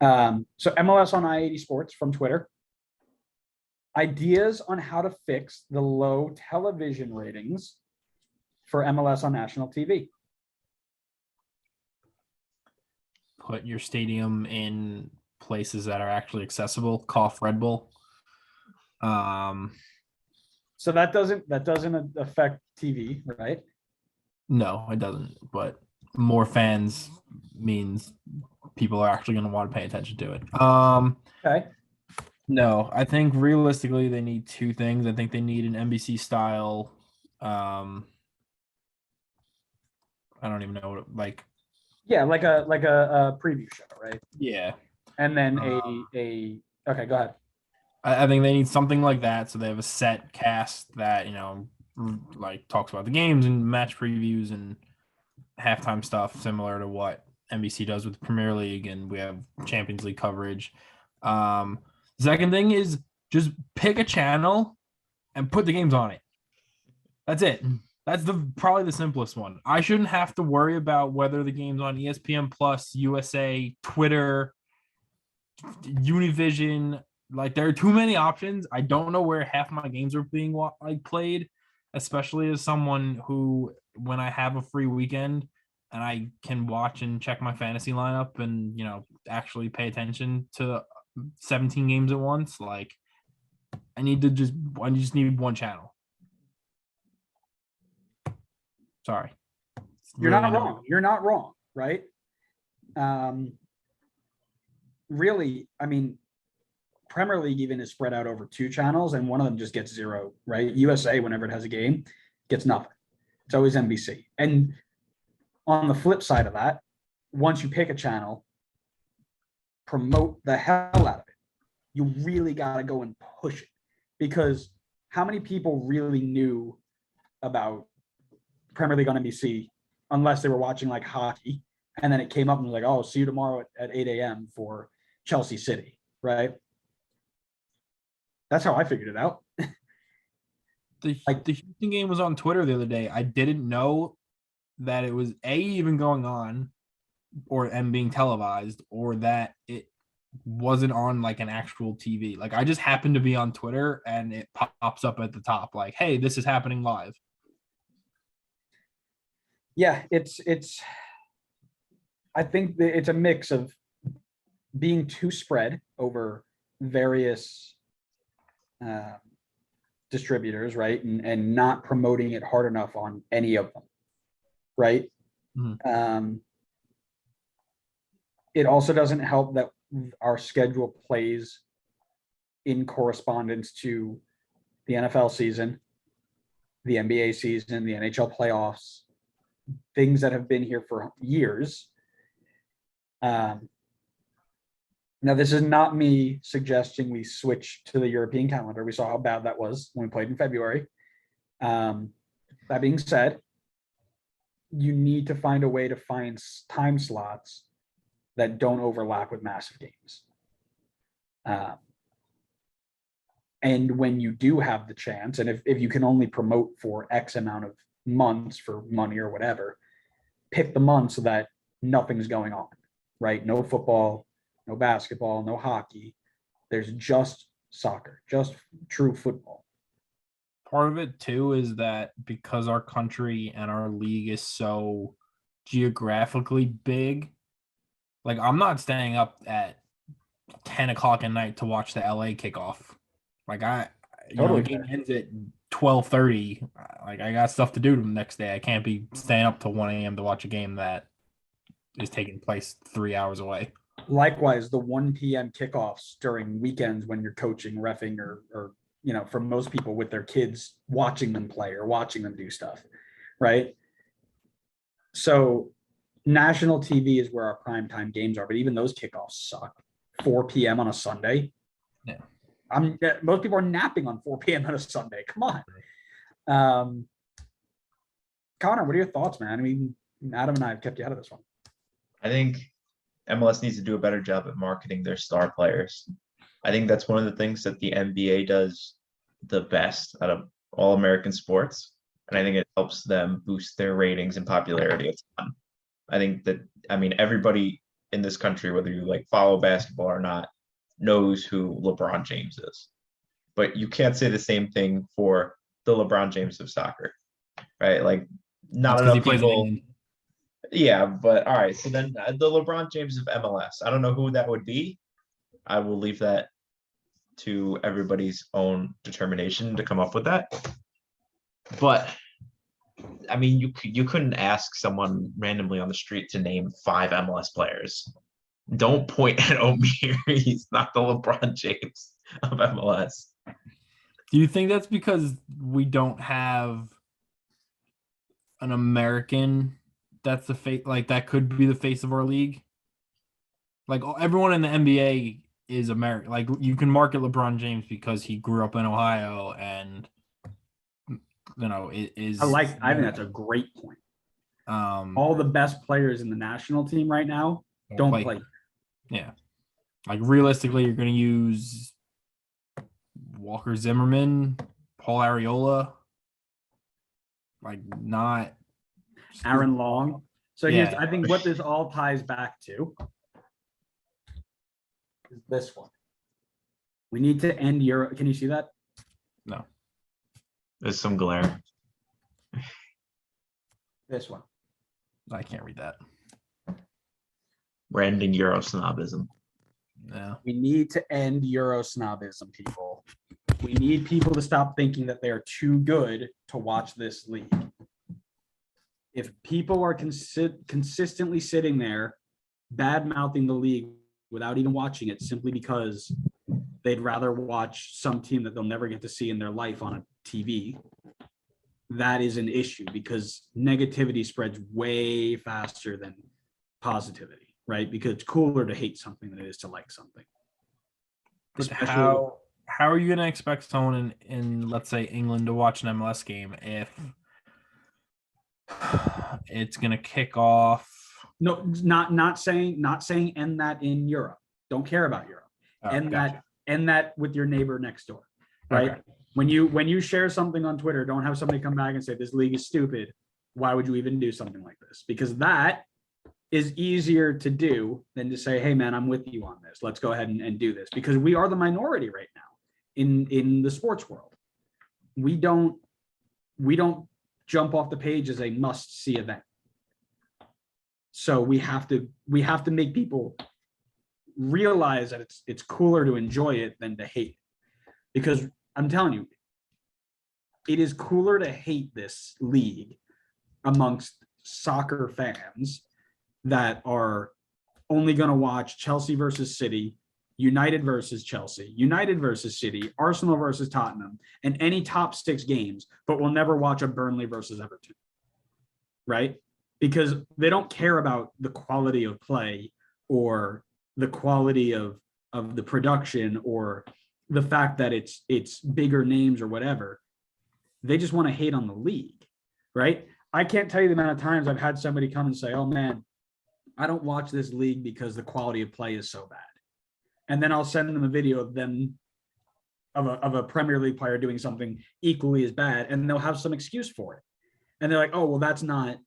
So MLS on I-80 Sports from Twitter. Ideas on how to fix the low television ratings for MLS on national TV. Put your stadium in places that are actually accessible. Cough Red Bull. So that doesn't affect TV, right? No, it doesn't. But more fans means people are actually going to want to pay attention to it. Okay. No, I think realistically they need two things. I think they need an NBC style. I don't even know what like. Yeah, like a preview show, right? Yeah. And then a okay, go ahead. I think they need something like that, so they have a set cast that like talks about the games and match previews and halftime stuff, similar to what NBC does with the Premier League, and we have Champions League coverage. Second thing is just pick a channel and put the games on it. That's it. That's probably the simplest one. I shouldn't have to worry about whether the game's on ESPN Plus, USA, Twitter, Univision. Like, there are too many options. I don't know where half my games are being played, especially as someone who, when I have a free weekend and I can watch and check my fantasy lineup and actually pay attention to 17 games at once. Like, I just need one channel. Sorry. You're not wrong. You're not wrong, right? Really, I mean, Premier League even is spread out over two channels, and one of them just gets zero, right? USA, whenever it has a game, gets nothing. It's always NBC. And on the flip side of that, once you pick a channel, promote the hell out of it. You really got to go and push it, because how many people really knew about Premier League on NBC unless they were watching like hockey, and then it came up and was like, oh, see you tomorrow at 8 a.m. for Chelsea City, right? That's how I figured it out. The Houston game was on Twitter the other day. I didn't know that it was even going on and being televised, or that it wasn't on like an actual TV. Like, I just happened to be on Twitter and it pops up at the top like, hey, this is happening live. Yeah, it's I think it's a mix of being too spread over various distributors, right? And not promoting it hard enough on any of them, right? Mm-hmm. It also doesn't help that our schedule plays in correspondence to the NFL season, the NBA season, the NHL playoffs, things that have been here for years. Now, this is not me suggesting we switch to the European calendar. We saw how bad that was when we played in February. That being said, you need to find a way to find time slots that don't overlap with massive games. And when you do have the chance, and if you can only promote for X amount of months for money or whatever, pick the months so that nothing's going on, right? No football, no basketball, no hockey. There's just soccer, just true football. Part of it too is that because our country and our league is so geographically big, like, I'm not staying up at 10 o'clock at night to watch the LA kickoff. Like, the game ends at 12:30. Like, I got stuff to do the next day. I can't be staying up till 1 a.m. to watch a game that is taking place 3 hours away. Likewise, the 1 p.m. kickoffs during weekends when you're coaching, reffing, or for most people with their kids, watching them play or watching them do stuff, right? So national TV is where our primetime games are, but even those kickoffs suck. 4 p.m. on a Sunday. Yeah. Most people are napping on 4 p.m. on a Sunday. Come on. Connor, what are your thoughts, man? I mean, Adam and I have kept you out of this one. I think MLS needs to do a better job at marketing their star players. I think that's one of the things that the NBA does the best out of all American sports. And I think it helps them boost their ratings and popularity a ton. I think that, everybody in this country, whether you like follow basketball or not, knows who LeBron James is. But you can't say the same thing for the LeBron James of soccer, right? Like not That's because he enough plays in people. England. Yeah, but all right. So then the LeBron James of MLS. I don't know who that would be. I will leave that to everybody's own determination to come up with that. But I mean, you couldn't ask someone randomly on the street to name 5 MLS players. Don't point at Omir. He's not the LeBron James of MLS. Do you think that's because we don't have an American that's the face, like that could be the face of our league? Like everyone in the NBA is American. Like you can market LeBron James because he grew up in Ohio and it is. I think that's a great point. All the best players in the national team right now don't play. Yeah. Like realistically, you're going to use Walker Zimmerman, Paul Areola, like not Aaron Long. So Yeah. I think what this all ties back to is this one. We need to end Euro. Can you see that? No. There's some glare. This one. I can't read that. We're ending Euro snobism. Yeah. We need to end Euro snobism, people. We need people to stop thinking that they are too good to watch this league. If people are consistently sitting there bad-mouthing the league without even watching it simply because they'd rather watch some team that they'll never get to see in their life on a TV, that is an issue because negativity spreads way faster than positivity, right? Because it's cooler to hate something than it is to like something. But how are you going to expect someone in let's say England to watch an MLS game if it's going to kick off? No, not saying end that in Europe. Don't care about Europe. End that with your neighbor next door, right? Okay. When you share something on Twitter, don't have somebody come back and say this league is stupid. Why would you even do something like this? Because that is easier to do than to say, hey man, I'm with you on this. Let's go ahead and do this, because we are the minority right now in the sports world. We don't jump off the page as a must-see event. So we have to make people realize that it's cooler to enjoy it than to hate it. Because I'm telling you, it is cooler to hate this league amongst soccer fans that are only going to watch Chelsea versus City, United versus Chelsea, United versus City, Arsenal versus Tottenham, and any top 6 games, but will never watch a Burnley versus Everton, right? Because they don't care about the quality of play or the quality of the production or the fact that it's bigger names or whatever. They just want to hate on the league, right? I can't tell you the amount of times I've had somebody come and say, oh man, I don't watch this league because the quality of play is so bad. And then I'll send them a video of them of a Premier League player doing something equally as bad, and they'll have some excuse for it. And they're like, oh, well, that's just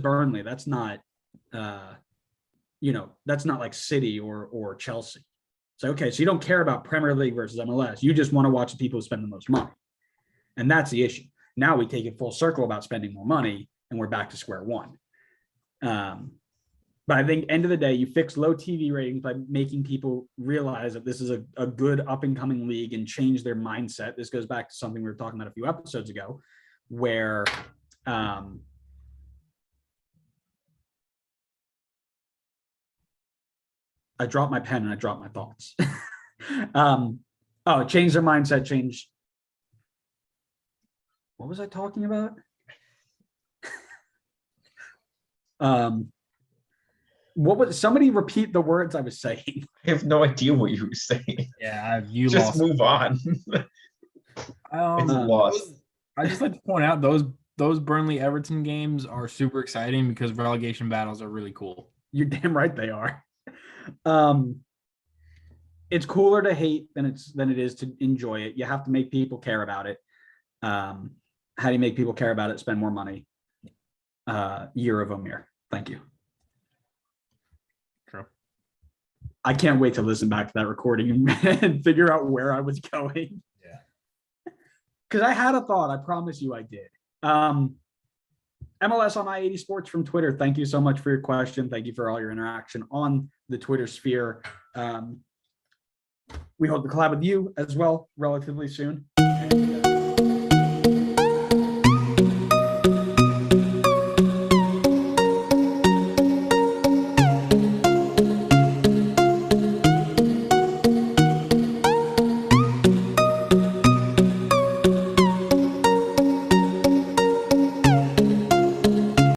Burnley. That's not that's not like City or Chelsea. So, okay, so you don't care about Premier League versus MLS. You just want to watch the people who spend the most money. And that's the issue. Now we take it full circle about spending more money, and we're back to square one. But I think end of the day, you fix low TV ratings by making people realize that this is a good up and coming league and change their mindset. This goes back to something we were talking about a few episodes ago, where I dropped my pen and I dropped my thoughts. Change their mindset, change. What was I talking about? Somebody repeat the words I was saying? I have no idea what you were saying. Yeah, you Just lost. move on. It's lost. I just like to point out those Burnley Everton games are super exciting because relegation battles are really cool. You're damn right they are. It's cooler to hate than it is to enjoy it. You have to make people care about it. How do you make people care about it? Spend more money. Year of Omir. Thank you. True. I can't wait to listen back to that recording and figure out where I was going. Yeah. Because I had a thought. I promise you I did. MLS on I-80 Sports from Twitter. Thank you so much for your question. Thank you for all your interaction on the Twitter sphere. We hope to collab with you as well relatively soon. And,